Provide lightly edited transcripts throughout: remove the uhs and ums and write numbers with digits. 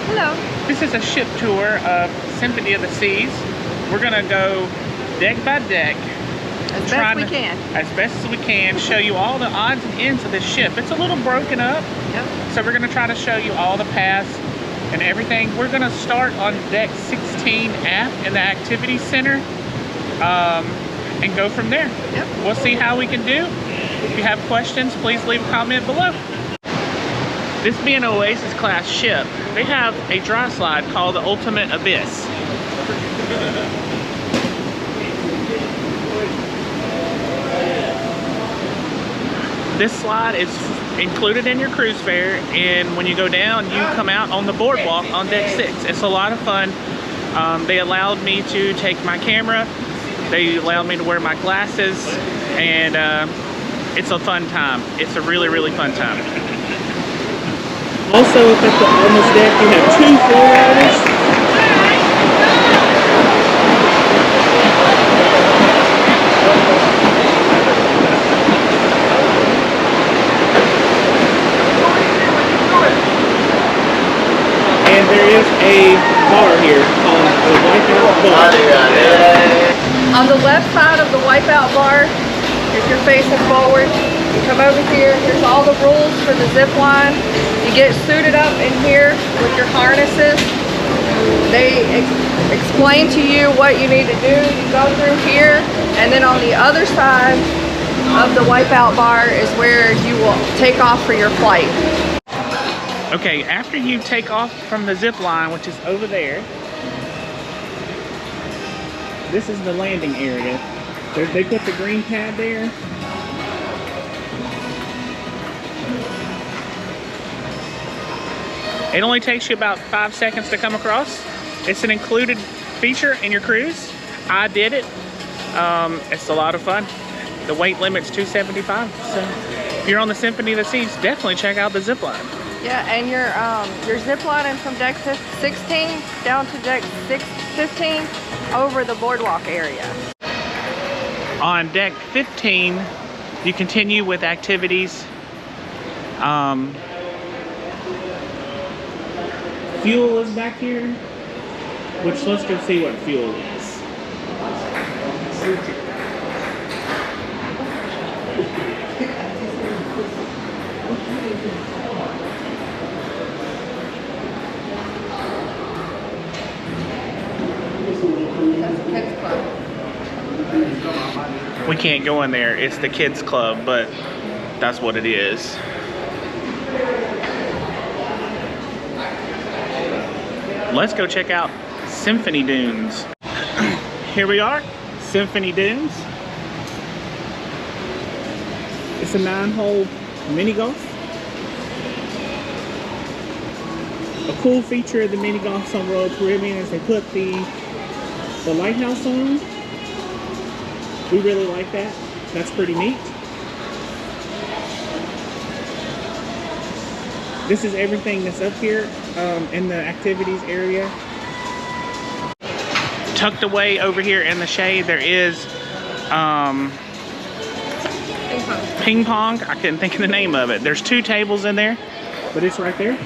Hello. This is a ship tour of Symphony of the Seas. We're gonna go deck by deck. As best we can. As best as we can, show you all the odds and ends of this ship. It's a little broken up. Yep. So we're gonna try to show you all the paths and everything. We're gonna start on deck 16 aft in the activity center and go from there. Yep. We'll see how we can do. If you have questions, please leave a comment below. This being an Oasis class ship, they have a dry slide called the Ultimate Abyss. This slide is included in your cruise fare, and when you go down, you come out on the boardwalk on deck 6. It's a lot of fun. They allowed me to take my camera. They allowed me to wear my glasses, and it's a fun time. It's a really, really fun time. Also, on this deck, you have 2 floor riders. And there is a bar here called the Wipeout Bar. On the left side of the Wipeout bar, if you're facing forward, you come over here. Here's all the rules for the zip line. You get suited up in here with your harnesses. They explain to you what you need to do. You go through here, and then on the other side of the Wipeout bar is where you will take off for your flight. Okay, after you take off from the zip line, which is over there, this is the landing area. They put the green pad there. It only takes you about 5 seconds to come across. It's an included feature in your cruise. I did it. It's a lot of fun. The weight limit's 275. So if you're on the Symphony of the Seas, definitely check out the zip line. Yeah, and you're zip lining from deck 16 down to deck 15 over the boardwalk area. On deck 15, you continue with activities. Fuel is back here, which let's go see what fuel is. We can't go in there. It's the kids club, but that's what it is. Let's go check out Symphony Dunes. Here we are, Symphony Dunes. It's a 9-hole mini golf. A cool feature of the mini golfs on Royal Caribbean is they put the lighthouse on. We really like that. That's pretty neat. This is everything that's up here in the activities area. Tucked away over here in the shade, there is ping pong. I couldn't think of the name of it. There's 2 tables in there, but it's right there.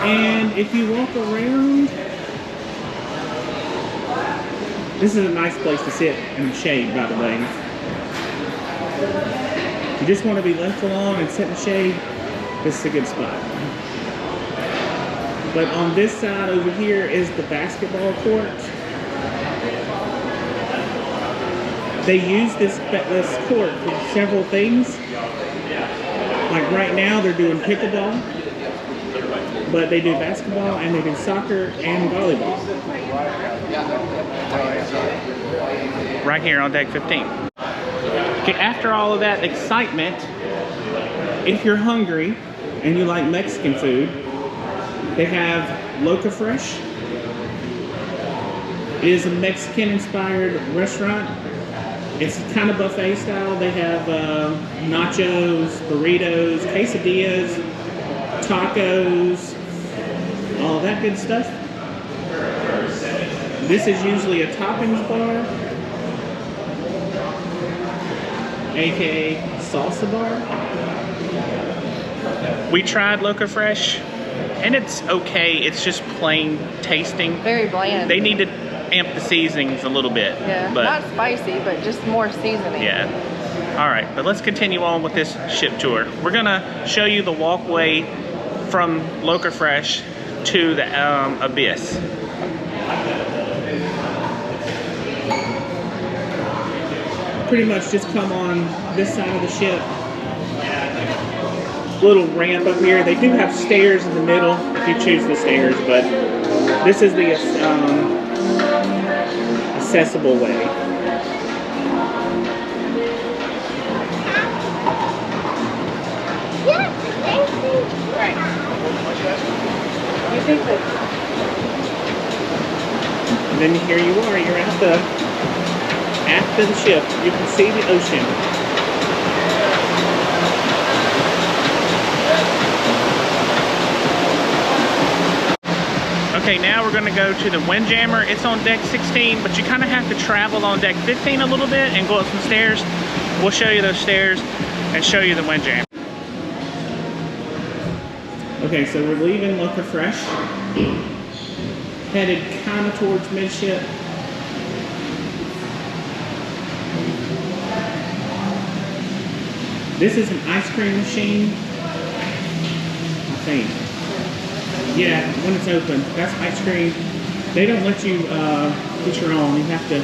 And if you walk around, this is a nice place to sit in the shade, by the way. If you just want to be left alone and sit in the shade, this is a good spot. But on this side over here is the basketball court. They use this court for several things. Like right now they're doing pickleball, but they do basketball and they do soccer and volleyball. Right here on deck 15. Okay, after all of that excitement, if you're hungry and you like Mexican food, they have Loca Fresh. It is a Mexican-inspired restaurant. It's kind of buffet style. They have nachos, burritos, quesadillas, tacos, all that good stuff. This is usually a toppings bar, aka salsa bar. We tried Loca Fresh, and it's okay. It's just plain tasting. Very bland. They need to amp the seasonings a little bit. Yeah, but, not spicy, but just more seasoning. Yeah. All right, but let's continue on with this ship tour. We're gonna show you the walkway from Loca Fresh to the Abyss. Pretty much just come on this side of the ship. Little ramp up here. They do have stairs in the middle if you choose the stairs, but this is the accessible way. Right. You think that? And then here you are. You're at the aft of the ship. You can see the ocean. Okay, now we're going to go to the Windjammer. It's on deck 16, but you kind of have to travel on deck 15 a little bit and go up some stairs. We'll show you those stairs and show you the Windjammer. Okay, so we're leaving Loca Fresh, headed kind of towards midship. This is an ice cream machine, I think. Yeah, when it's open, that's ice cream. They don't let you get your own. You have to,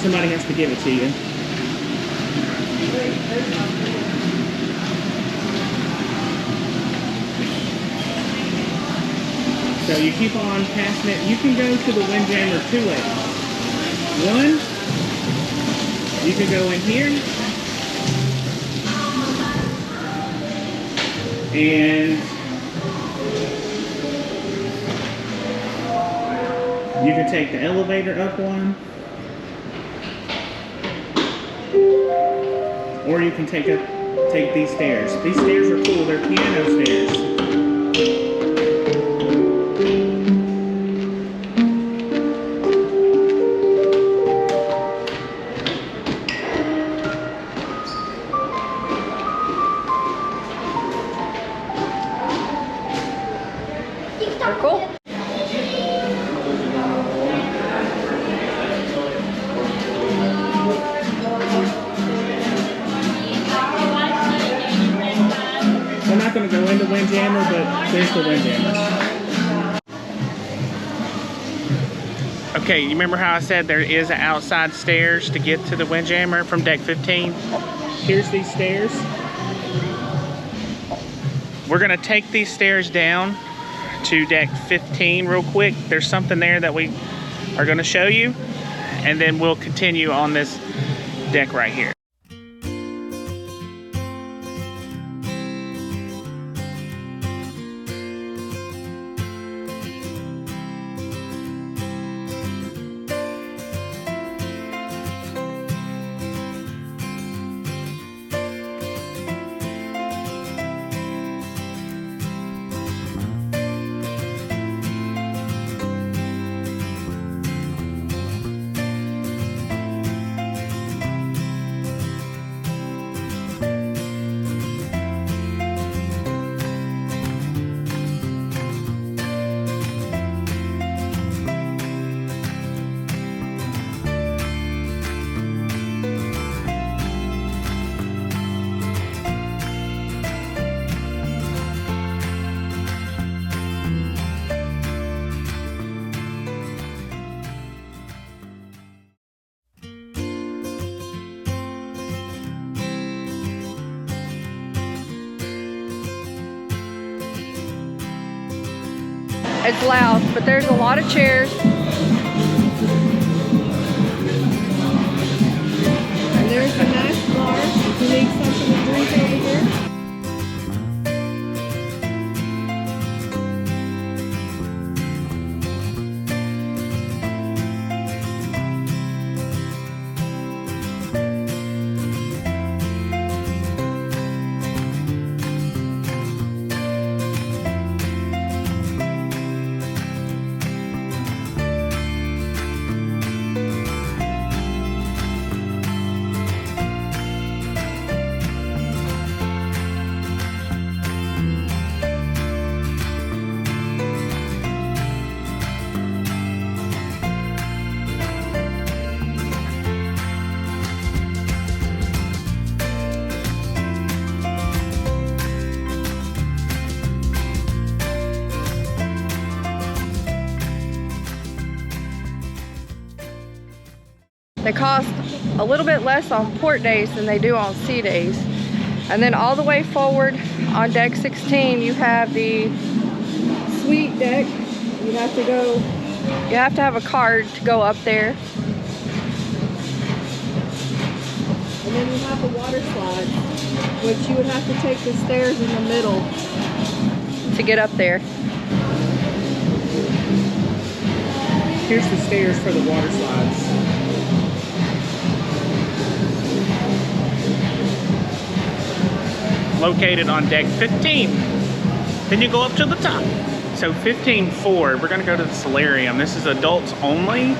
somebody has to give it to you. So you keep on passing it. You can go to the Windjammer two ways. One, you can go in here, and you can take the elevator up one, or you can take these stairs. These stairs are cool. They're piano stairs. They're cool. We're not going to go into Windjammer, but there's the Windjammer. Okay, you remember how I said there is outside stairs to get to the Windjammer from deck 15? Here's these stairs. We're going to take these stairs down to deck 15 real quick. There's something there that we are going to show you, and then we'll continue on this deck right here. It's loud, but there's a lot of chairs. And there's a nice bar. If you need something to drink over here. They cost a little bit less on port days than they do on sea days. And then all the way forward on deck 16, you have the suite deck. You have to have a card to go up there. And then you have the water slides, which you would have to take the stairs in the middle to get up there. Here's the stairs for the water slides. Located on deck 15. Then you go up to the top. So 15-4, we're gonna go to the Solarium. This is adults only.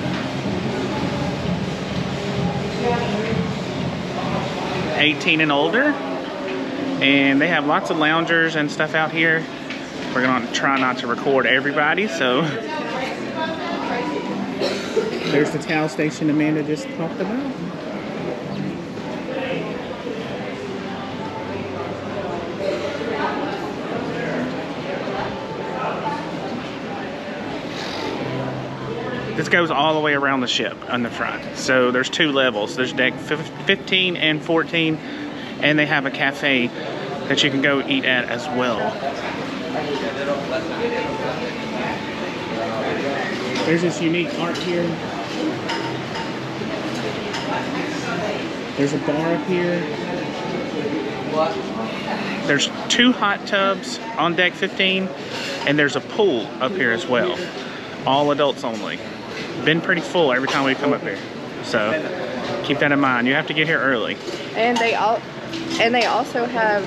'18 and older. And they have lots of loungers and stuff out here. We're gonna try not to record everybody, so. There's the towel station Amanda just talked about. This goes all the way around the ship on the front. So there's 2 levels. There's deck 15 and 14, and they have a cafe that you can go eat at as well. There's this unique art here. There's a bar up here. There's 2 hot tubs on deck 15, and there's a pool up here as well. All adults only. Been pretty full every time we come up here, so keep that in mind. You have to get here early. And they also have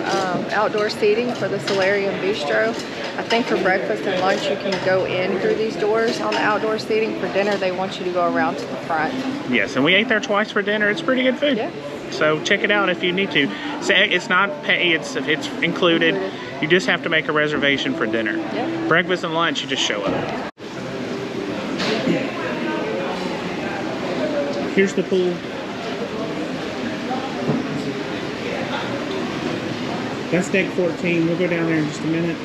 outdoor seating for the Solarium Bistro. I think for breakfast and lunch you can go in through these doors on the outdoor seating. For dinner they want you to go around to the front. Yes, and we ate there twice for dinner. It's pretty good food. Yeah. So check it out if you need to. So it's not pay, it's included. You just have to make a reservation for dinner. Yeah. Breakfast and lunch, you just show up. Here's the pool. That's deck 14. We'll go down there in just a minute.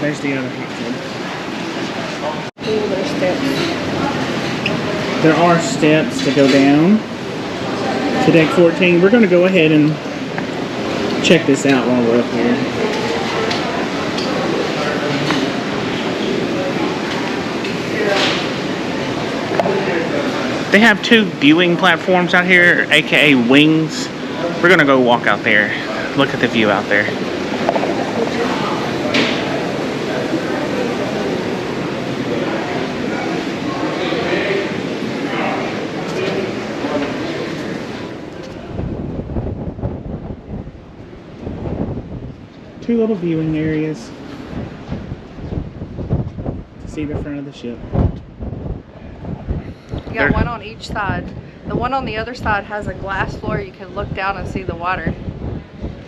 There's the other hot tub. Ooh, there's steps. There are steps to go down to deck 14. We're going to go ahead and check this out while we're up here. They have 2 viewing platforms out here, aka wings. We're gonna go walk out there, look at the view out there. Two little viewing areas to see the front of the ship. You got one on each side. The one on the other side has a glass floor. You can look down and see the water.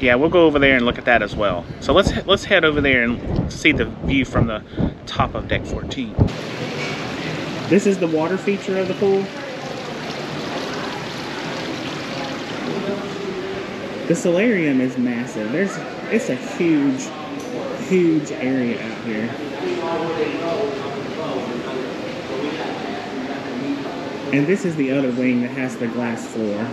Yeah, we'll go over there and look at that as well. So let's head over there and see the view from the top of deck 14. This is the water feature of the pool. The Solarium is massive. It's a huge area out here. And this is the other wing that has the glass floor.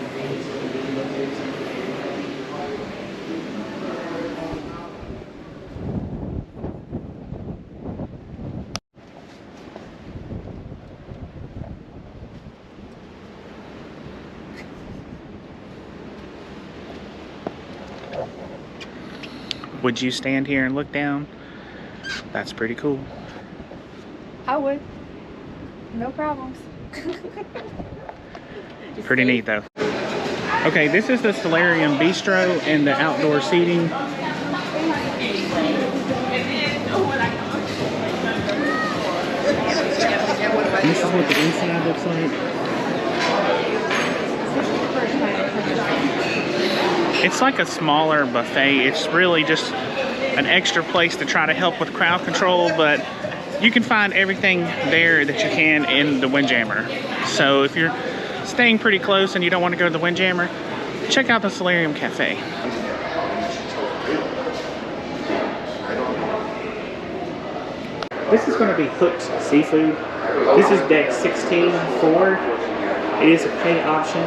Would you stand here and look down? That's pretty cool. I would. No problems. Pretty neat though. Okay, this is the Solarium Bistro and the outdoor seating. This is what the inside looks like. It's like a smaller buffet. It's really just an extra place to try to help with crowd control, but you can find everything there that you can in the Windjammer. So if you're staying pretty close and you don't want to go to the Windjammer, check out the Solarium Cafe. This is going to be Hooked Seafood. This is deck 16 forward. It is a pay option.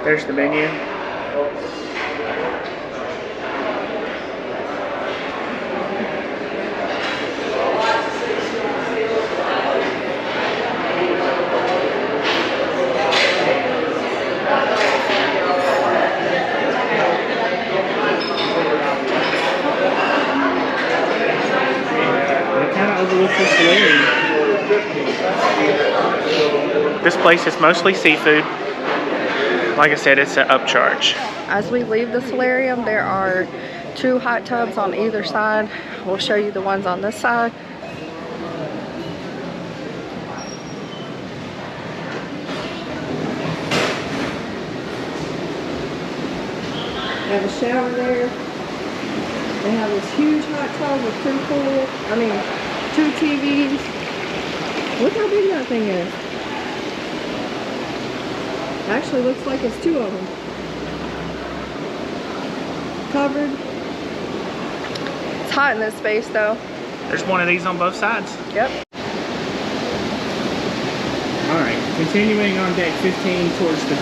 There's the menu. This place is mostly seafood. Like I said, it's an upcharge. As we leave the solarium, there are 2 hot tubs on either side. We'll show you the ones on this side. They have a shower there. They have this huge hot tub with 2 pools. 2 TVs. Look how big that thing is. Actually looks like it's 2 of them. Covered. It's hot in this space though. There's one of these on both sides. Yep. Alright, continuing on deck 15 towards the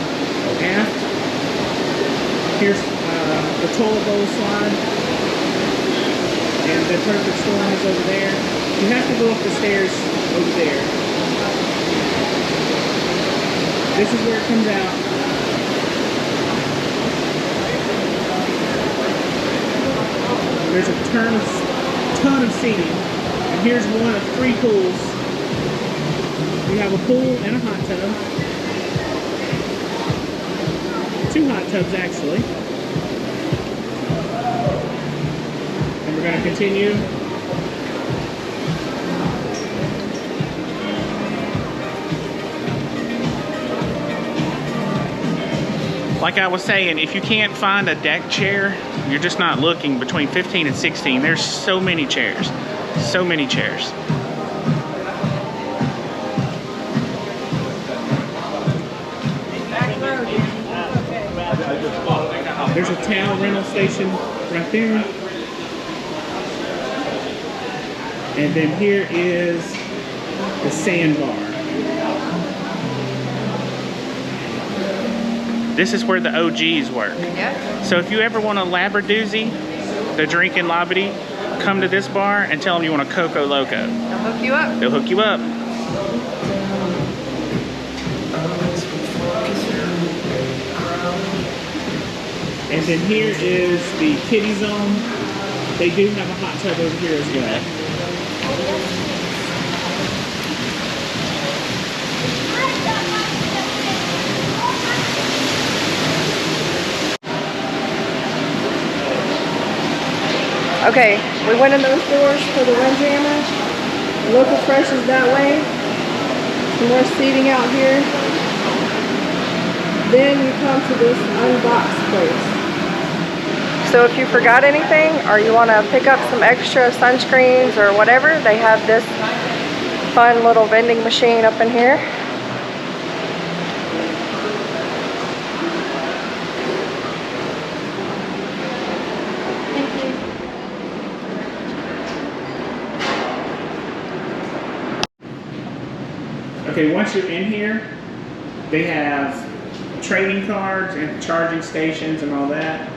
aft. Here's the toilet bowl slide. And the perfect storm is over there. You have to go up the stairs over there. This is where it comes out. There's a ton of seating. And here's one of 3 pools. We have a pool and a hot tub. 2 hot tubs actually. And we're going to continue. Like I was saying, if you can't find a deck chair, you're just not looking. Between 15 and 16, there's so many chairs. So many chairs. There's a towel rental station right there. And then here is the sandbar. This is where the OGs work. Yeah. So if you ever want a labradoozy, the drinking labradee, come to this bar and tell them you want a Coco Loco. They'll hook you up. They'll hook you up. And then here is the kiddie zone. They do have a hot tub over here as well. Okay, we went in those doors for the windjammer. Local Fresh is that way. Some more seating out here. Then you come to this unboxed place. So if you forgot anything or you want to pick up some extra sunscreens or whatever, they have this fun little vending machine up in here. Okay, once you're in here, they have trading cards and charging stations and all that.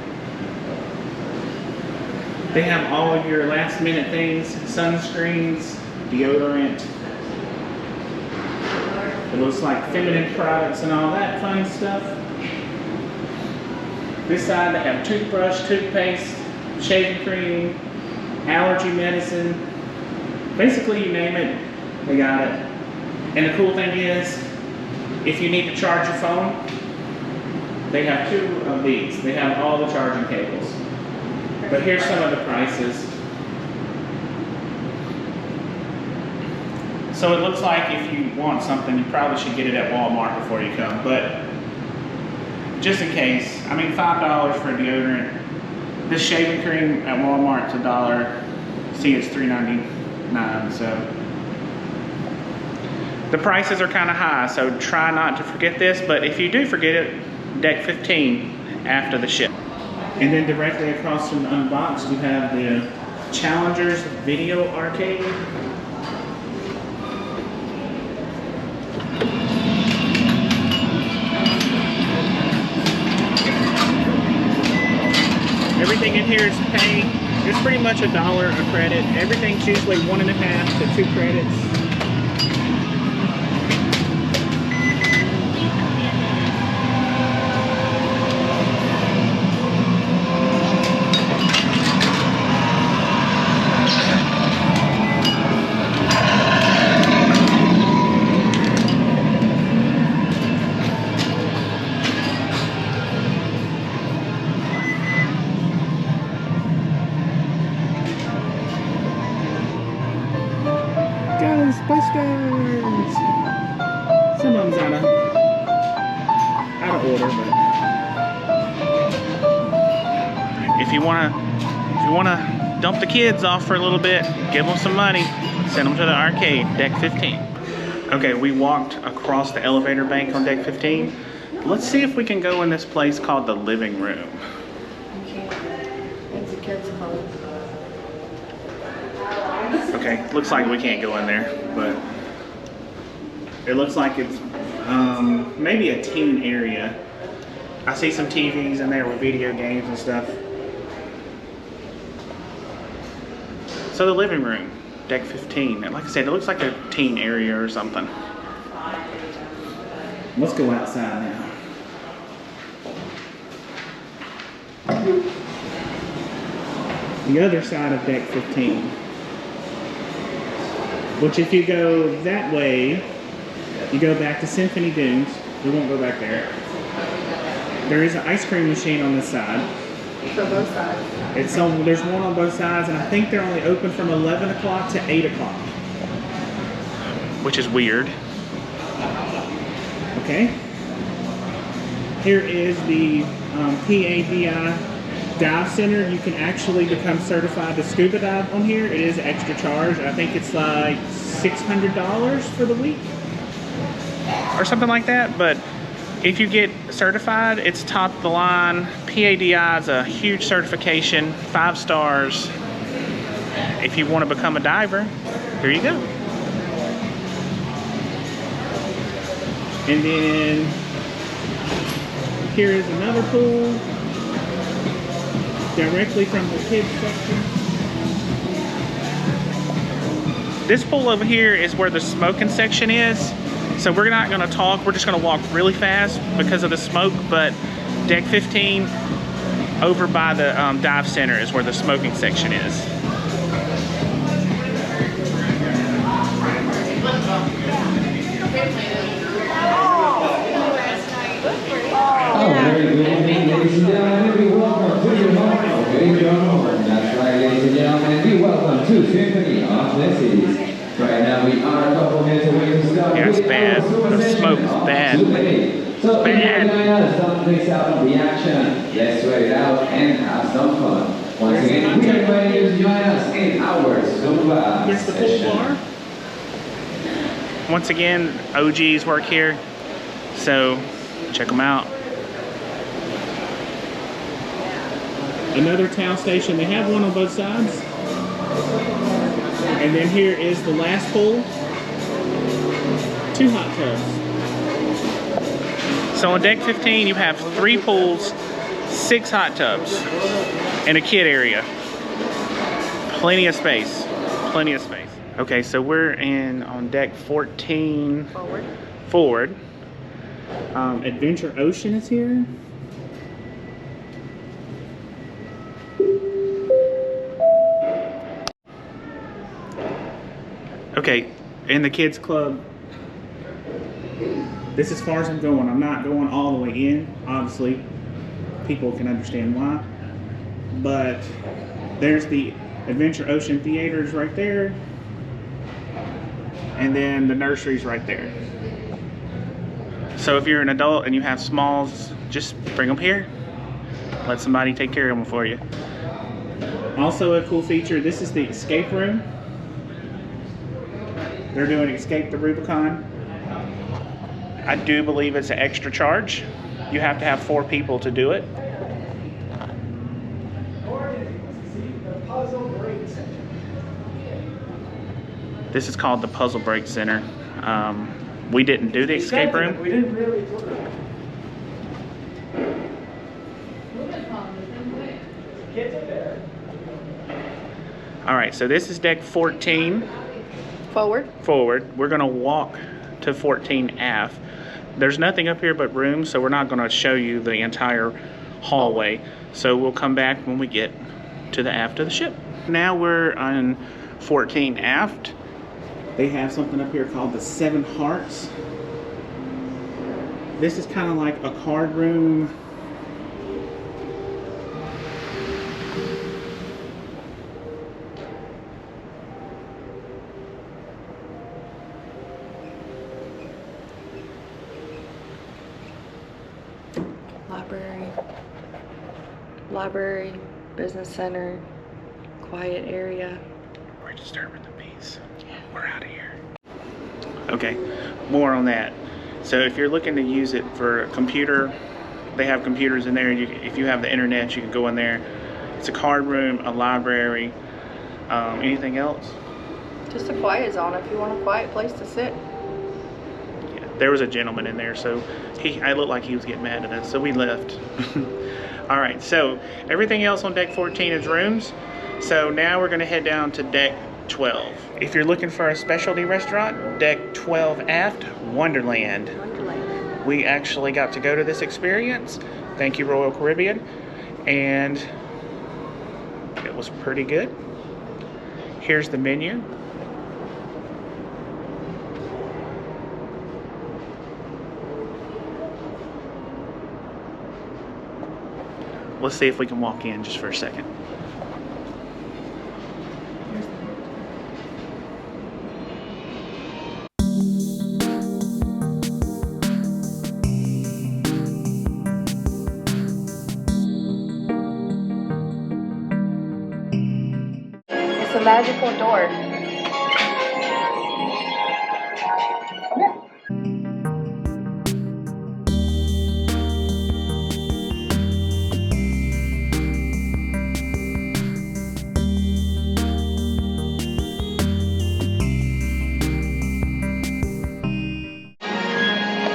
They have all of your last minute things, sunscreens, deodorant. It looks like feminine products and all that fun stuff. This side they have toothbrush, toothpaste, shaving cream, allergy medicine. Basically you name it, they got it. And the cool thing is, if you need to charge your phone, they have 2 of these. They have all the charging cables. But here's some of the prices. So it looks like if you want something, you probably should get it at Walmart before you come. But just in case, I mean $5 for a deodorant. This shaving cream at Walmart's $1. See, it's $3.99. So the prices are kind of high, so try not to forget this. But if you do forget it, deck 15 after the ship. And then directly across from the Unboxed, you have the Challengers Video Arcade. Everything in here is paying. It's pretty much $1 a credit. Everything's usually 1.5 to 2 credits. Ghostbusters! Some of them's out of order, but if you wanna dump the kids off for a little bit, give them some money, send them to the arcade, deck 15. Okay, we walked across the elevator bank on deck 15. Let's see if we can go in this place called the living room. It's a kid's club. Okay, looks like we can't go in there, but it looks like it's maybe a teen area. I see some TVs in there with video games and stuff. So the living room, deck 15. And like I said, it looks like a teen area or something. Let's go outside now. The other side of deck 15. Which if you go that way, you go back to Symphony Dunes. We won't go back there. There is an ice cream machine on this side. So both sides. There's one on both sides, and I think they're only open from 11 o'clock to 8 o'clock. Which is weird. Okay. Here is the PADI Dive Center. You can actually become certified to scuba dive on here. It is extra charge. I think it's like $600 for the week or something like that. But if you get certified, it's top of the line. PADI is a huge certification, 5 stars. If you want to become a diver, here you go. And then here is another pool directly from the kids section. This pool over here is where the smoking section is. So we're not gonna talk, we're just gonna walk really fast because of the smoke, but deck 15 over by the dive center is where the smoking section is. Very good evening, ladies and gentlemen. We welcome to your home. Okay, your home. That's right, ladies and gentlemen. We welcome to Symphony of the Cities. Right now, we are a couple minutes away to start. Yeah, it's bad. The smoke is bad. So, if you join us, don't miss out on the action. Let's sweat it out and have some fun. Once again, we are inviting you to join us in our Zumba Here's the pool bar. Once again, OGs work here, so check them out. Another towel station. They have one on both sides. And then here is the last pool. 2 hot tubs. So on deck 15, you have 3 pools, 6 hot tubs, and a kid area. Plenty of space. Plenty of space. Okay, so we're on deck 14. Forward. Adventure Ocean is here. Okay, in the kids club, this is as far as I'm going. I'm not going all the way in. Obviously, people can understand why. But there's the Adventure Ocean Theaters right there. And then the nursery's right there. So if you're an adult and you have smalls, just bring them here. Let somebody take care of them for you. Also a cool feature, this is the escape room. They're doing Escape the Rubicon. I do believe it's an extra charge. You have to have 4 people to do it. This is called the Puzzle Break Center. We didn't do the escape room. We didn't really do it. Kids are there. All right, so this is deck 14 Forward. forward. We're gonna walk to 14 aft. There's nothing up here but rooms, so we're not gonna show you the entire hallway. So we'll come back when we get to the aft of the ship. Now we're on 14 aft. They have something up here called the 7 Hearts. This is kind of like a card room. Library, business center, quiet area. We're disturbing the peace. We're out of here. Okay, more on that. So if you're looking to use it for a computer, they have computers in there. If you have the internet, you can go in there. It's a card room, a library. Anything else? Just a quiet zone if you want a quiet place to sit. Yeah, there was a gentleman in there, so I looked like he was getting mad at us, so we left. All right, so everything else on deck 14 is rooms. So now we're gonna head down to deck 12. If you're looking for a specialty restaurant, deck 12 aft, Wonderland. We actually got to go to this experience. Thank you, Royal Caribbean. And it was pretty good. Here's the menu. Let's see if we can walk in just for a second. It's a magical door.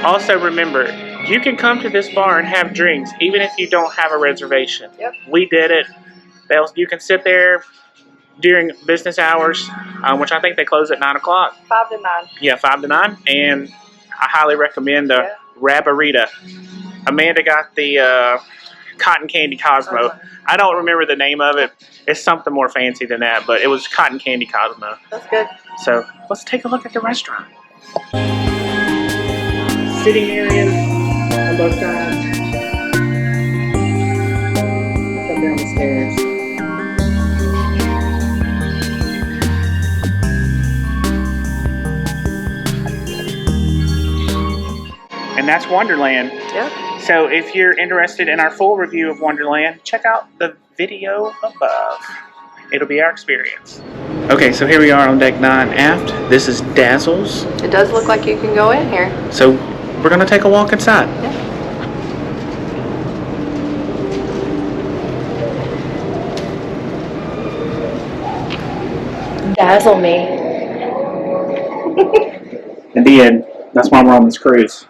Also remember, you can come to this bar and have drinks even if you don't have a reservation. Yep. We did it. You can sit there during business hours, which I think they close at 9 o'clock. 5 to 9. Yeah, 5 to 9. And I highly recommend the Rabarita. Amanda got the Cotton Candy Cosmo. I don't remember the name of it. It's something more fancy than that, but it was Cotton Candy Cosmo. That's good. So let's take a look at the restaurant. Sitting areas on both sides. Come down the stairs. And that's Wonderland. Yep. So if you're interested in our full review of Wonderland, check out the video above. It'll be our experience. Okay, so here we are on deck 9 aft. This is Dazzle's. It does look like you can go in here. So we're gonna take a walk inside. Yeah. Dazzle me. In the end, that's why we're on this cruise.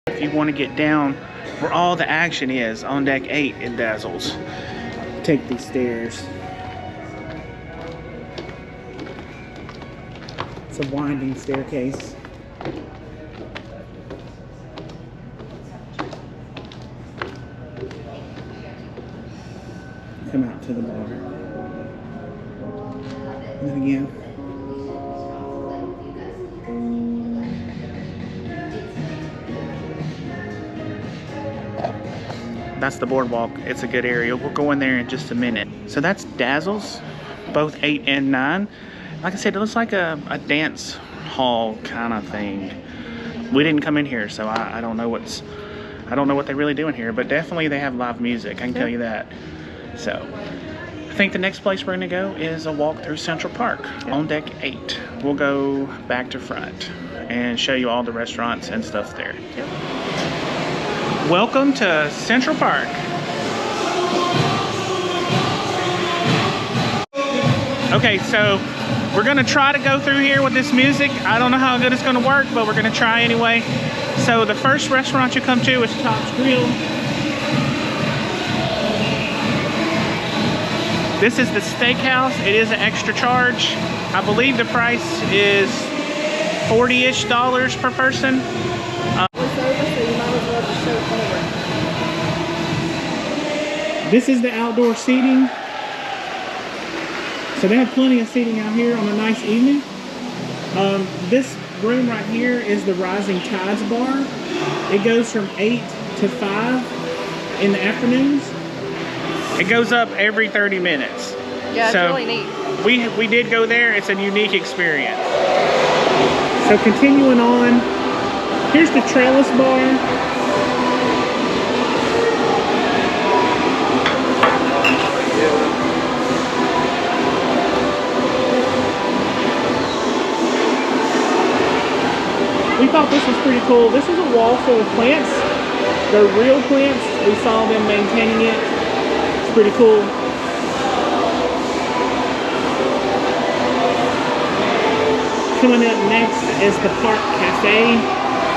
If you want to get down where all the action is on deck 8 in Dazzle's, take these stairs. It's a winding staircase. Come out to the bar. And then again. That's the boardwalk. It's a good area. We'll go in there in just a minute. So that's Dazzle's, both 8 and 9. Like I said, it looks like a dance hall kind of thing. We didn't come in here, so I don't know I don't know what they really do in here, but definitely they have live music, I can tell you that. So I think the next place we're gonna go is a walk through Central Park on deck 8. We'll go back to front and show you all the restaurants and stuff there. Welcome to Central Park. Okay, so we're gonna try to go through here with this music. I don't know how good it's gonna work, but we're gonna try anyway. So the first restaurant you come to is Top's Grill. This is the steakhouse. It is an extra charge. I believe the price is $40-ish per person. This is the outdoor seating. So they have plenty of seating out here on a nice evening. This room right here is the Rising Tides bar. It goes from 8 to 5 in the afternoons. It goes up every 30 minutes. Yeah, it's so really neat. We did go there. It's a unique experience. So continuing on, here's the Trellis bar. We thought this was pretty cool. This is a wall full of plants. They're real plants. We saw them maintaining it. It's pretty cool. Coming up next is the Park Cafe.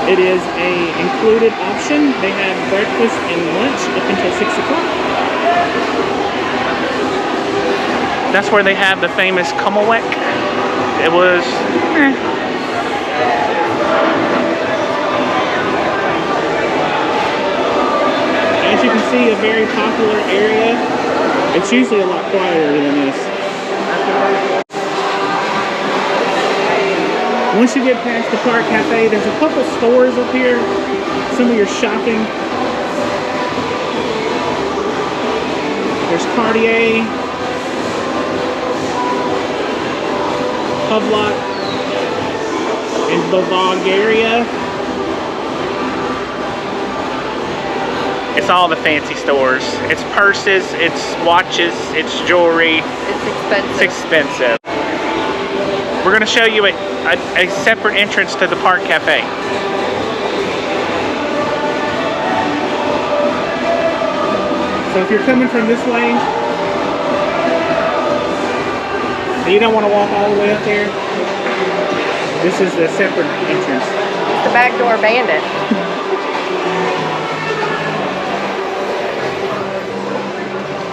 It is a included option. They have breakfast and lunch up until 6 o'clock. That's where they have the famous Kummelweck. It was, As you can see, a very popular area. It's usually a lot quieter than this. Once you get past the Park Cafe, there's a couple stores up here. Some of your shopping. There's Cartier, Lock, and Bulgaria. It's all the fancy stores. It's purses, it's watches, it's jewelry. It's expensive. It's expensive. We're going to show you a separate entrance to the Park Cafe. So if you're coming from this way, you don't want to walk all the way up there, this is the separate entrance. It's the backdoor bandit.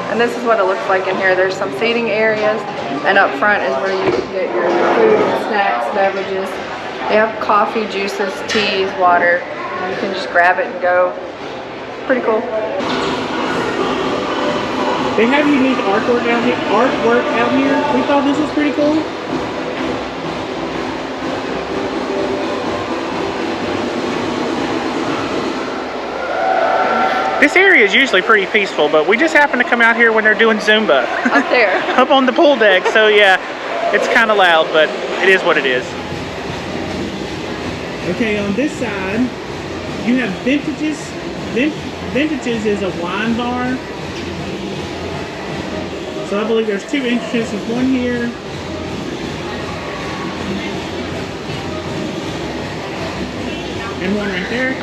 And this is what it looks like in here. There's some seating areas, and up front is where you can get your food, snacks, beverages. They have coffee, juices, teas, water. You can just grab it and go. Pretty cool. They have unique artwork out here. We thought this was pretty cool. This area is usually pretty peaceful, but we just happen to come out here when they're doing Zumba. Up there. Up on the pool deck, so yeah, it's kind of loud, but it is what it is. Okay, on this side, you have Vintages. Vintages is a wine bar. So I believe there's 2 entrances, one here. And one right there.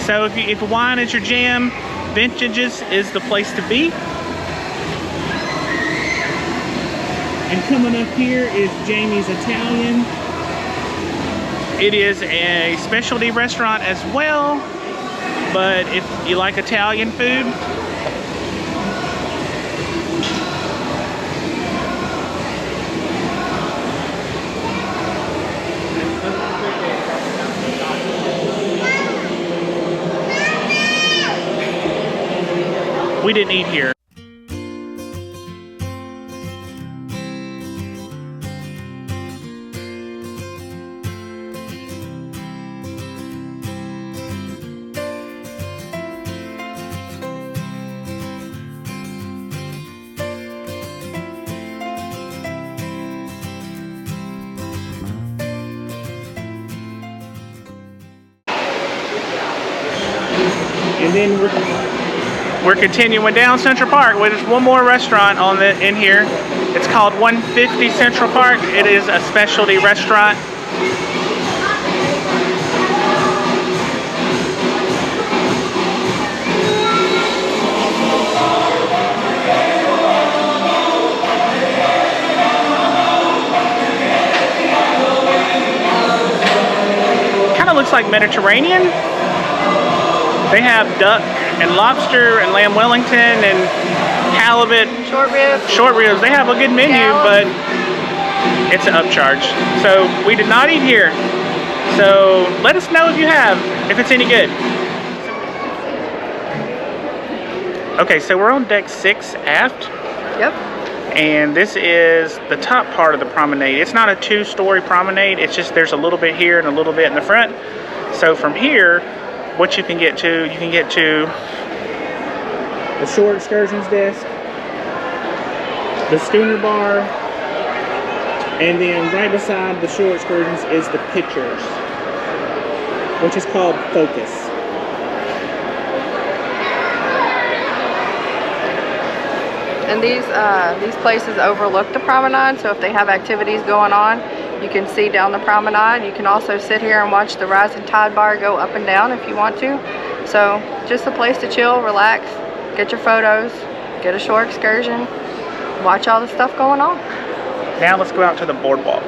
So if wine is your jam, Vintages is the place to be. And coming up here is Jamie's Italian. It is a specialty restaurant as well, but if you like Italian food, we didn't eat here. And then we're continuing down Central Park. Well, there's one more restaurant in here. It's called 150 Central Park. It is a specialty restaurant. Kind of looks like Mediterranean. They have duck and lobster and lamb Wellington and halibut. Short ribs. They have a good menu, but it's an upcharge. So we did not eat here. So let us know if you have, if it's any good. Okay, so we're on deck 6 aft. Yep. And this is the top part of the promenade. It's not a 2-story promenade. It's just there's a little bit here and a little bit in the front. So from here, what you can get to the shore excursions desk, the schooner bar, and then right beside the shore excursions is the pictures, which is called Focus. And these places overlook the promenade, so if they have activities going on, you can see down the promenade. You can also sit here and watch the rising tide bar go up and down if you want to. So just a place to chill, relax, get your photos, get a shore excursion, watch all the stuff going on. Now let's go out to the boardwalk.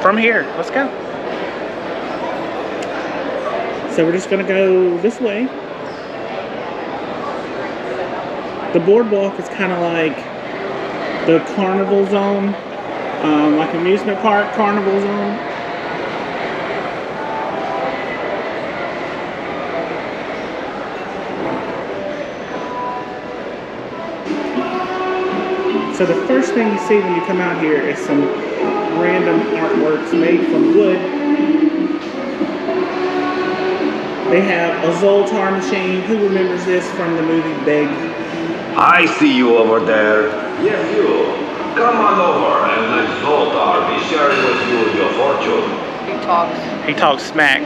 From here, let's go. So we're just gonna go this way. The boardwalk is kind of like the carnival zone. Like amusement park carnival zone. So the first thing you see when you come out here is some random artworks made from wood. They have a Zoltar machine. Who remembers this from the movie Big? I see you over there. Yes, you. Come on over and let Zoltar be sharing with you your fortune. He talks smack.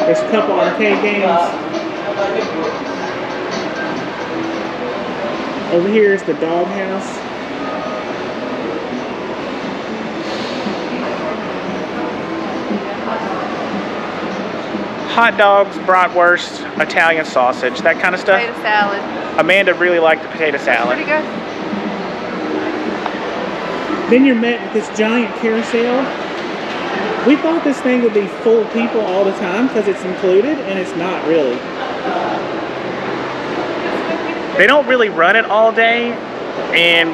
There's a couple arcade games. Over here is the doghouse. Hot dogs, bratwurst, Italian sausage, that kind of stuff. Potato salad. Amanda really liked the potato salad. Pretty good. Then you're met with this giant carousel. We thought this thing would be full of people all the time because it's included, and it's not really. They don't really run it all day, and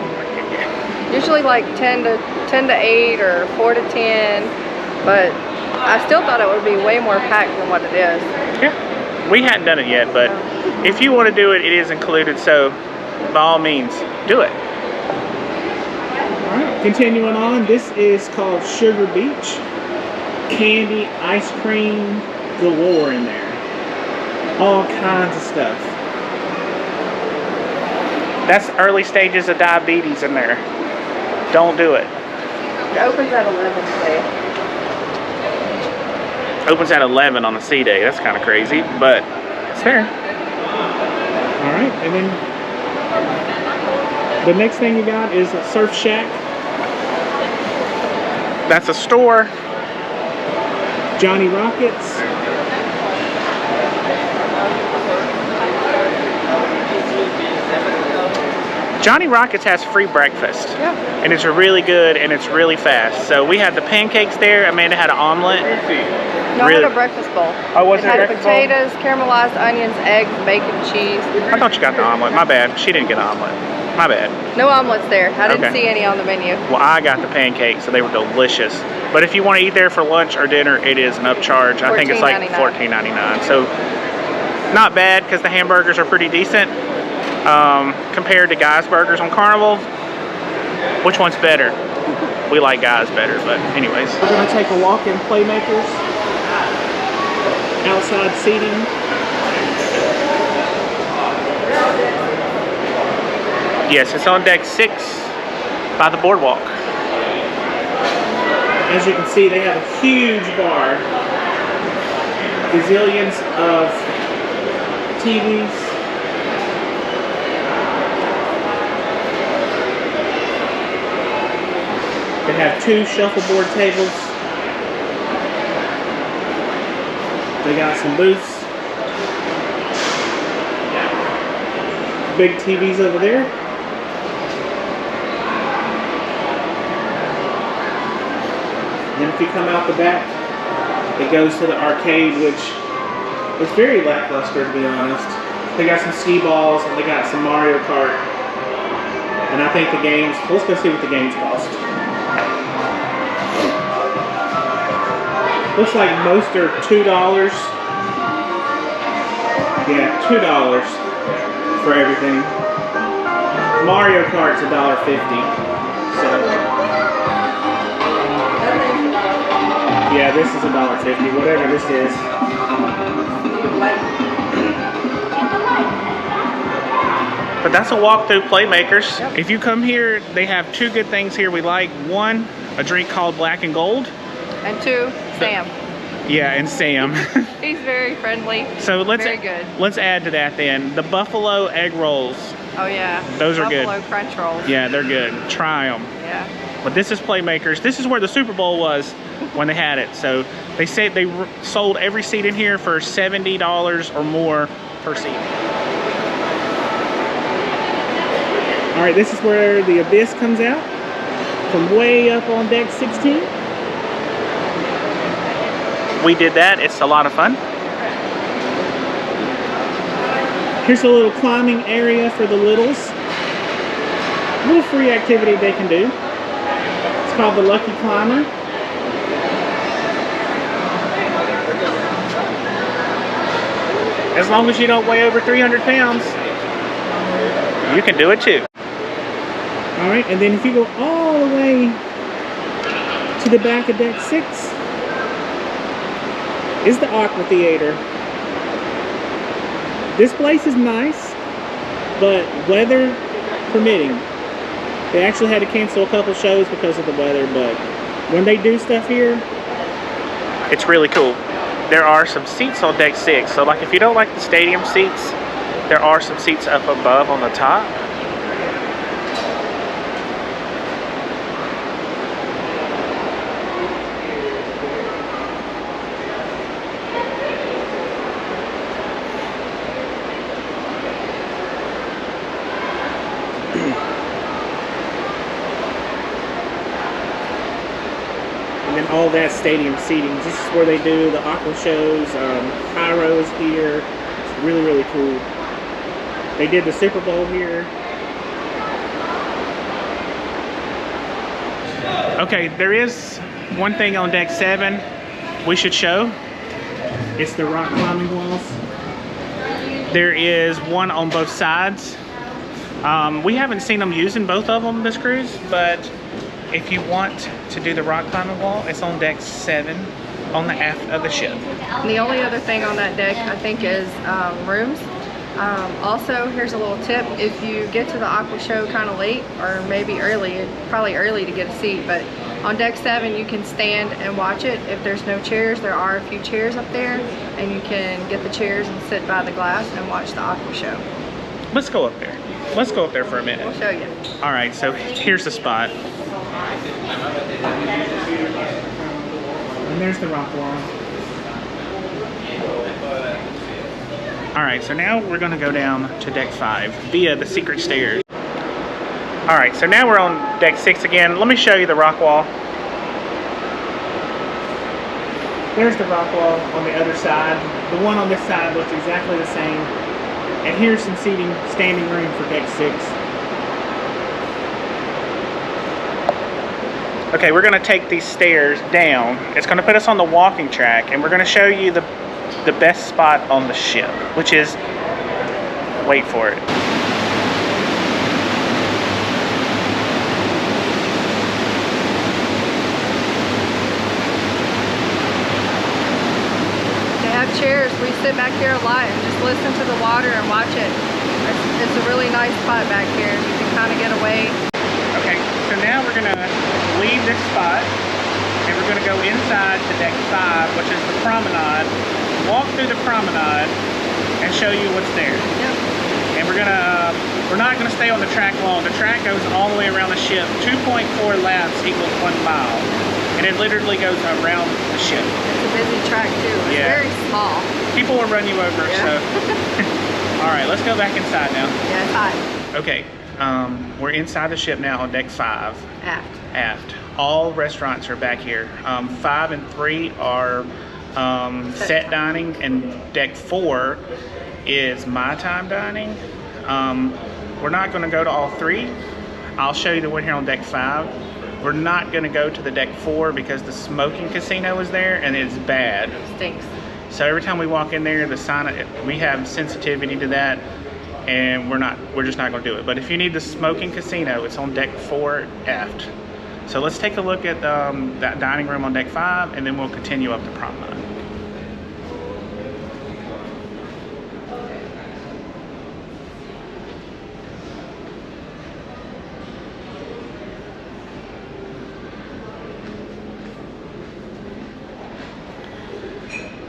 Usually like 10 to 8 or 4 to 10, but I still thought it would be way more packed than what it is. yeah, we hadn't done it yet, but if you want to do it, it is included, so by all means, do it. All right, continuing on, this is called Sugar Beach. Candy, ice cream, galore in there. All kinds of stuff. That's early stages of diabetes in there. Don't do it. It opens at 11 today. Opens at 11 on a C day. That's kind of crazy, but it's there. All right, and then the next thing you got is a Surf Shack. That's a store. Johnny Rockets. Johnny Rockets has free breakfast. Yeah. And it's really good and it's really fast. So we had the pancakes there. Amanda had an omelet. No, Really? I had a breakfast bowl. Oh, was it a had breakfast bowl? potatoes, caramelized onions, eggs, bacon, cheese. I thought you got the omelet. My bad. She didn't get an omelet. My bad. No omelets there. I didn't Okay. see any on the menu. Well, I got the pancakes, so they were delicious. But if you want to eat there for lunch or dinner, it is an upcharge. I think it's like $14.99. $14.99. So not bad because the hamburgers are pretty decent. Compared to Guy's Burgers on Carnival, which one's better? We like Guy's better, but anyways. We're gonna take a walk in Playmakers. Outside seating. Yes, it's on deck 6 by the Boardwalk. As you can see, they have a huge bar. Gazillions of TVs. They have 2 shuffleboard tables. They got some booths. Big TVs over there. And if you come out the back, it goes to the arcade, which is very lackluster, to be honest. They got some skee balls and they got some Mario Kart. And I think the games, let's go see what the games cost. Looks like most are $2. Yeah, $2 for everything. Mario Kart's $1.50. So yeah, this is $1.50, whatever this is. But that's a walk through Playmakers. Yep. If you come here, they have 2 good things here we like. 1, a drink called Black and Gold. And 2, Sam. Yeah, and Sam. He's very friendly. So very good. Let's add to that then. The Buffalo egg rolls. Oh yeah. Those are good. Buffalo crunch rolls. Yeah, they're good. Try them. Yeah. But this is Playmakers. This is where the Super Bowl was when they had it. So they said they sold every seat in here for $70 or more per seat. All right, this is where the Abyss comes out from way up on deck 16. We did that. It's a lot of fun. Here's a little climbing area for the littles. A little free activity they can do. It's called the Lucky Climber. As long as you don't weigh over 300 pounds, you can do it too. All right, and then if you go all the way to the back of deck 6 is the AquaTheater. This place is nice, but weather permitting. They actually had to cancel a couple shows because of the weather, but when they do stuff here, it's really cool. There are some seats on deck 6, so like if you don't like the stadium seats, there are some seats up above on the top. and then all that stadium seating. This is where they do the aqua shows. Pyro is here. It's really, really cool. They did the Super Bowl here. Okay, there is one thing on deck 7 we should show. It's the rock climbing walls. There is one on both sides. We haven't seen them using both of them this cruise, but if you want to do the rock climbing wall, it's on deck 7 on the aft of the ship. The only other thing on that deck, I think, is rooms. Also, here's a little tip. If you get to the aqua show kind of late, or maybe early, probably early to get a seat, but on deck 7 you can stand and watch it. If there's no chairs, there are a few chairs up there, and you can get the chairs and sit by the glass and watch the aqua show. Let's go up there. Let's go up there for a minute. We'll show you. All right, so here's the spot. And there's the rock wall. All right, so now we're gonna go down to deck 5 via the secret stairs. All right, so now we're on deck 6 again. Let me show you the rock wall. There's the rock wall on the other side. The one on this side looks exactly the same. And here's some seating, standing room for deck 6. Okay, we're gonna take these stairs down. It's gonna put us on the walking track, and we're gonna show you the best spot on the ship, which is, wait for it. chairs. We sit back here a lot and just listen to the water and watch it. It's a really nice spot back here. You can kind of get away. Okay, so now we're gonna leave this spot and we're gonna go inside to deck 5, which is the promenade. Walk through the promenade and show you what's there. Yep. And we're not gonna stay on the track long. The track goes all the way around the ship. 2.4 laps equals 1 mile. And it literally goes around the ship. It's a busy track too. It's very small. People will run you over, so. All right, let's go back inside now. Yeah, it's hot. Okay, we're inside the ship now on deck 5. Aft. All restaurants are back here. 5 and 3 are set dining, and deck 4 is my time dining. We're not gonna go to all 3. I'll show you that we're here on deck 5. We're not gonna go to the deck 4 because the smoking casino is there and it's bad. It stinks. So every time we walk in there, the sign, we have sensitivity to that, and we're just not gonna do it. But if you need the smoking casino, it's on deck 4 aft. So let's take a look at that dining room on deck 5, and then we'll continue up the promenade.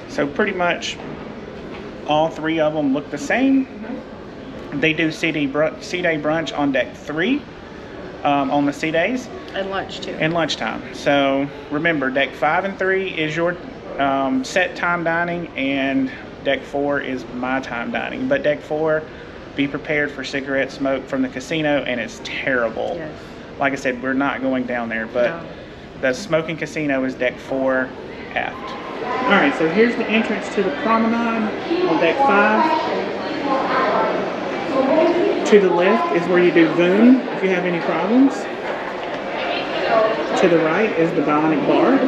So pretty much all 3 of them look the same. They do C-Day brunch on deck 3 on the C-Days. And lunch too. And lunchtime. So remember, deck 5 and 3 is your set time dining, and deck 4 is my time dining. But deck 4, be prepared for cigarette smoke from the casino, and it's terrible. Yes. Like I said, we're not going down there, but the smoking casino is deck 4 aft. All right, so here's the entrance to the promenade on deck 5. To the left is where you do Voon if you have any problems. To the right is the Bionic Bar.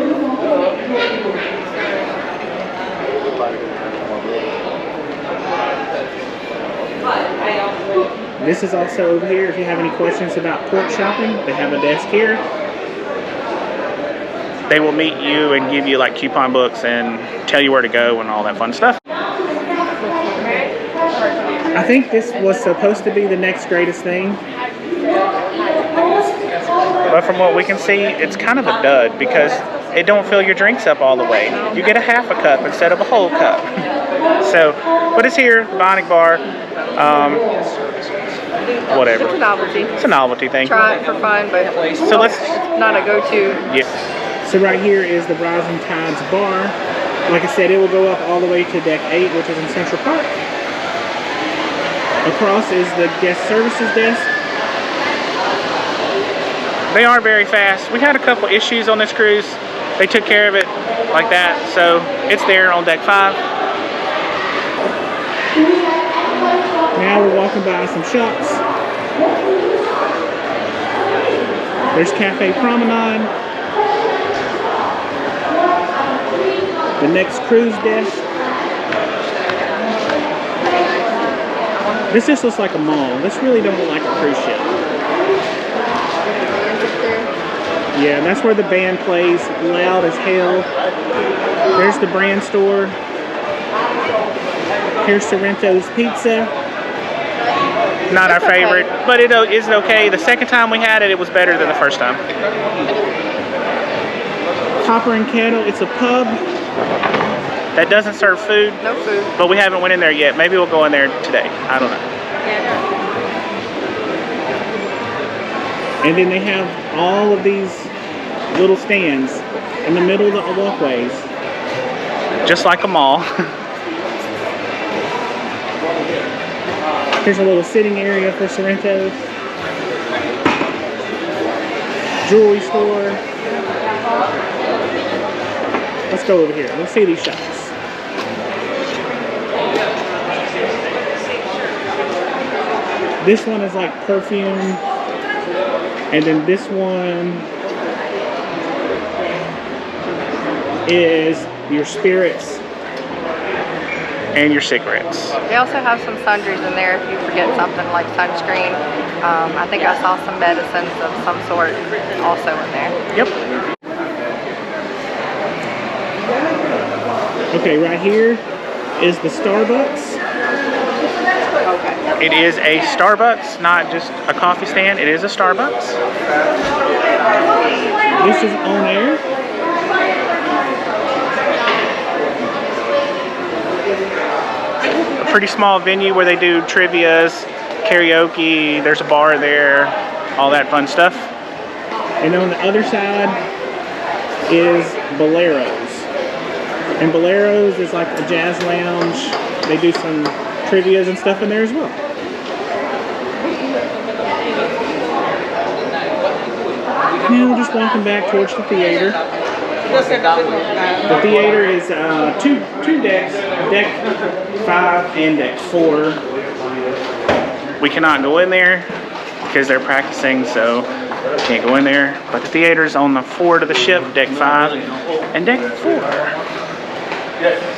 This is also over here if you have any questions about port shopping. They have a desk here. They will meet you and give you like coupon books and tell you where to go and all that fun stuff. I think this was supposed to be the next greatest thing. But from what we can see, it's kind of a dud because it don't fill your drinks up all the way. You get a half a cup instead of a whole cup. So, but it's here, Bionic Bar. Whatever. It's a novelty. It's a novelty thing. Try it for fun, but So let's. it's not a go-to. Yeah. So right here is the Rising Tides Bar. Like I said, it will go up all the way to deck 8, which is in Central Park. Across is the guest services desk. They are very fast. We had a couple issues on this cruise. They took care of it like that, so it's there on deck 5. Now we're walking by some shops. There's Cafe Promenade. The next cruise desk. This just looks like a mall. This really don't look like a cruise ship. Yeah, that's where the band plays loud as hell. There's the brand store. Here's Sorrento's Pizza. Not our favorite, but it is okay. The second time we had it, it was better than the first time. Copper and Kettle, it's a pub. That doesn't serve food. No food. But we haven't went in there yet. Maybe we'll go in there today. I don't know. And then they have all of these little stands in the middle of the walkways. Just like a mall. Here's a little sitting area for Sorrento's. Jewelry store. Let's go over here. Let's see these shops. This one is like perfume. And then this one is your spirits And your cigarettes. They also have some sundries in there if you forget something like sunscreen. I think I saw some medicines of some sort also in there. Yep. Okay, right here is the Starbucks. Okay. It is a Starbucks, not just a coffee stand. It is a Starbucks. This is on air. A pretty small venue where they do trivias, karaoke. There's a bar there, all that fun stuff. And on the other side is Boleros. And Boleros is like a jazz lounge. They do some trivias and stuff in there as well. Now we're just walking back towards the theater. The theater is two decks, deck 5 and deck 4. We cannot go in there because they're practicing, so can't go in there. But the theater's on the forward of the ship, deck 5 and deck 4.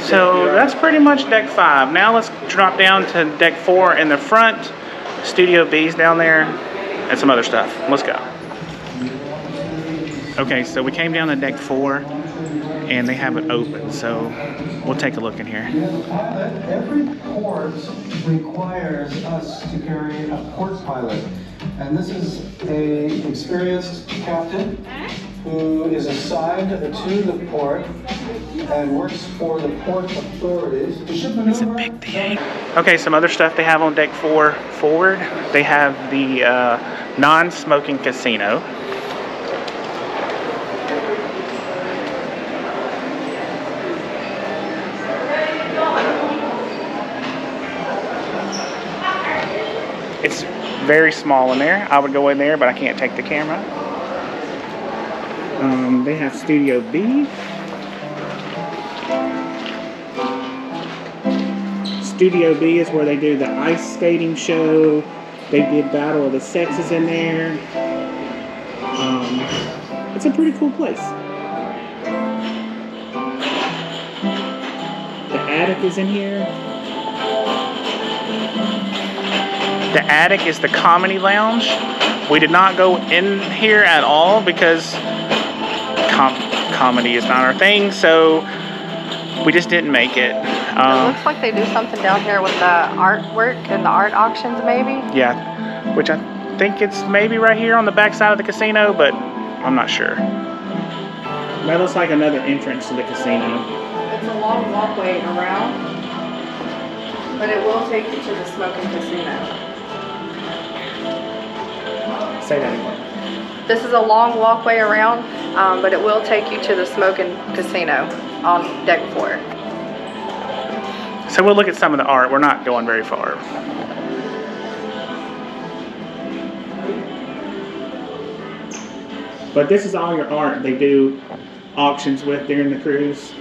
So that's pretty much deck 5. Now let's drop down to deck 4 in the front. Studio B's down there and some other stuff. Let's go. Okay, so we came down to deck 4 and they have it open, so we'll take a look in here. Every port requires us to carry a port pilot, and this is an experienced captain who is assigned to the port and works for the port authorities. It's a big theater. Okay, some other stuff they have on deck 4 forward. They have the non-smoking casino. It's very small in there. I would go in there, but I can't take the camera. They have Studio B. Studio B is where they do the ice skating show. They did Battle of the Sexes in there. It's a pretty cool place. The attic is in here. The attic is the comedy lounge. We did not go in here at all because comedy is not our thing, so we just didn't make it. It looks like they do something down here with the artwork and the art auctions, maybe. Yeah, which I think it's maybe right here on the back side of the casino, but I'm not sure. That looks like another entrance to the casino. It's a long walkway around, but it will take you to the smoking casino. Say that again. This is a long walkway around, but it will take you to the smoking casino on deck 4. So we'll look at some of the art. We're not going very far. But this is all your art they do auctions with during the cruise.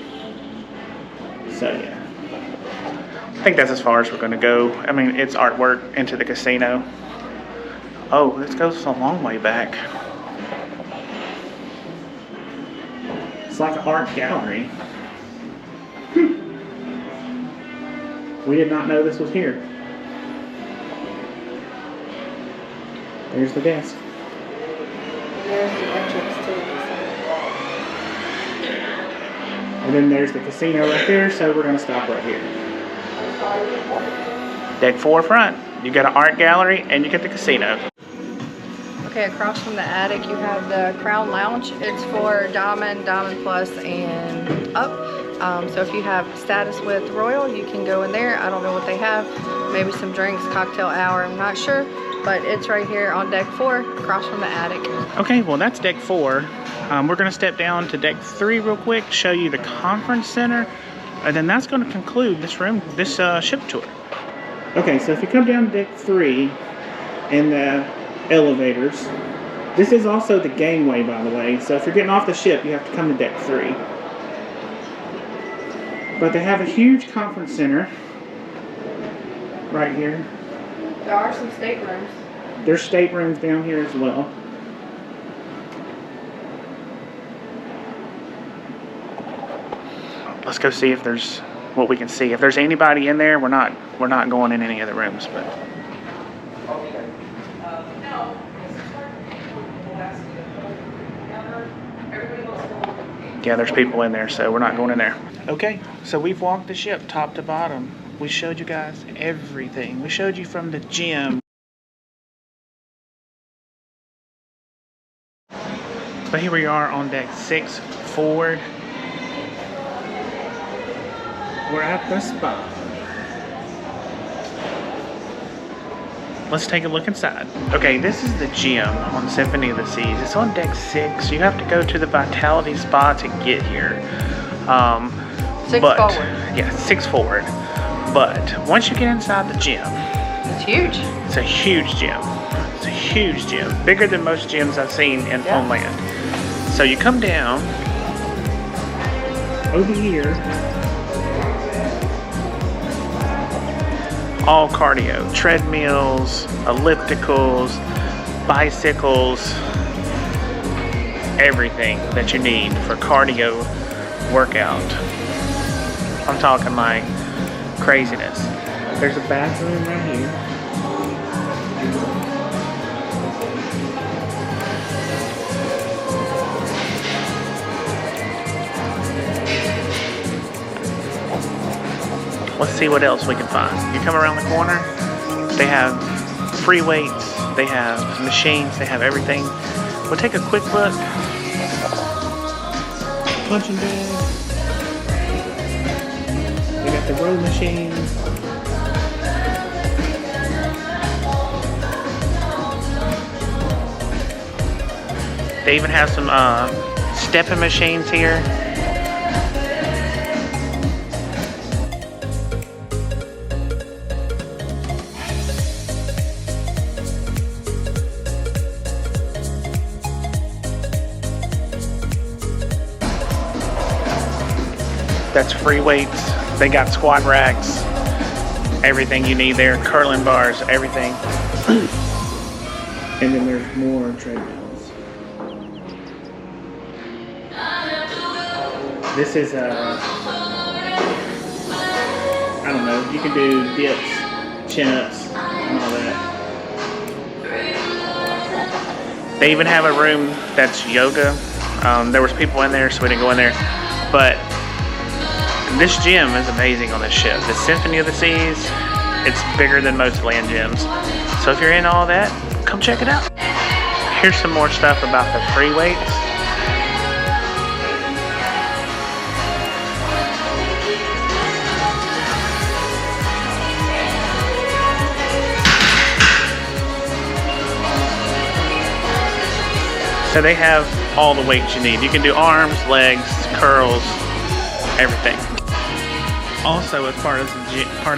So yeah. I think that's as far as we're going to go. I mean, it's artwork into the casino. Oh, this goes a long way back. It's like an art gallery. We did not know this was here. There's the desk. There's the entrance to the casino. And then there's the casino right there, so we're going to stop right here. Deck 4 front. You got an art gallery and you get the casino. Okay, across from the attic you have the Crown Lounge. It's for Diamond, Diamond Plus, and up. So if you have status with Royal, you can go in there. I don't know what they have. Maybe some drinks, cocktail hour, I'm not sure. But it's right here on deck 4, across from the attic. Okay, well that's deck 4. We're going to step down to deck 3 real quick, show you the conference center, and then that's going to conclude this ship tour. Okay, so if you come down to deck 3 in the elevators, this is also the gangway, by the way. So if you're getting off the ship, you have to come to deck 3. But they have a huge conference center right here. There are some staterooms. There's staterooms down here as well. Let's go see if there's what we can see. If there's anybody in there, we're not going in any of the rooms, but Yeah, there's people in there, so we're not going in there. Okay, so we've walked the ship top to bottom. We showed you guys everything. We showed you from the gym. But here we are on deck 6 forward. We're at the spa. Let's take a look inside. Okay, this is the gym on Symphony of the Seas. It's on deck 6. You have to go to the Vitality Spa to get here. 6 forward. Yeah, 6 forward. But once you get inside the gym, It's huge. it's a huge gym. It's a huge gym. Bigger than most gyms I've seen in on land. So you come down over here. All cardio, treadmills, ellipticals, bicycles, everything that you need for cardio workout. I'm talking like craziness. There's a bathroom right here. Let's see what else we can find. You come around the corner, they have free weights, they have machines, they have everything. We'll take a quick look. Punching bag. They got the row machines. They even have some stepping machines here. That's free weights. They got squat racks, everything you need there, curling bars, everything. And then there's more treadmills. This is I don't know, you can do dips, chin-ups, and all that. They even have a room that's yoga. There was people in there, so we didn't go in there. But this gym is amazing on this ship. The Symphony of the Seas, it's bigger than most land gyms. So if you're in all that, come check it out. Here's some more stuff about the free weights. So they have all the weights you need. You can do arms, legs, curls, everything. Also, as part of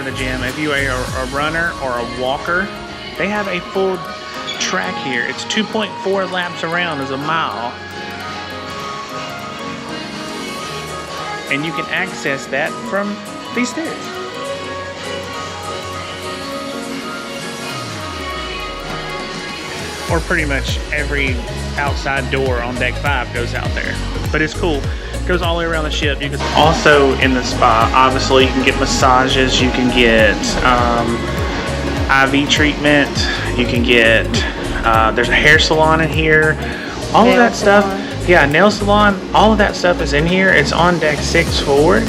the gym, if you are a runner or a walker, they have a full track here. It's 2.4 laps around is a mile. And you can access that from these stairs. Or pretty much every outside door on deck 5 goes out there. But it's cool. It goes all the way around the ship. You can also in the spa, obviously you can get massages, you can get IV treatment, you can get there's a hair salon in here. All of that stuff. Yeah, nail salon, all of that stuff is in here. It's on deck 6 forward.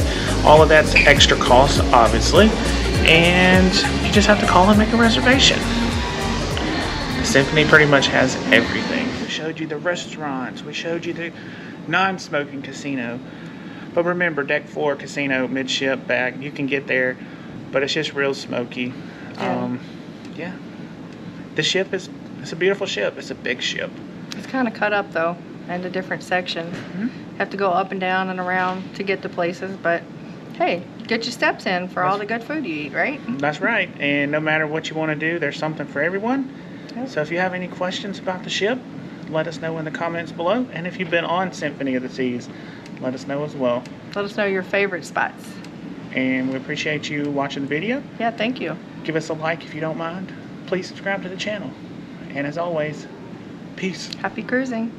All of that's extra cost, obviously. And you just have to call and make a reservation. The Symphony pretty much has everything. We showed you the restaurants. We showed you the non-smoking casino. But remember, deck 4 casino, midship back. You can get there, but it's just real smoky. Yeah. The ship is, it's a beautiful ship. It's a big ship. It's kind of cut up though into different sections. Have to go up and down and around to get to places, but hey, get your steps in for all the good food you eat, right? That's right. And no matter what you want to do, there's something for everyone. So if you have any questions about the ship, let us know in the comments below. And if you've been on Symphony of the Seas, let us know as well. Let us know your favorite spots. And we appreciate you watching the video. Yeah, thank you. Give us a like if you don't mind. Please subscribe to the channel. And as always, peace. Happy cruising.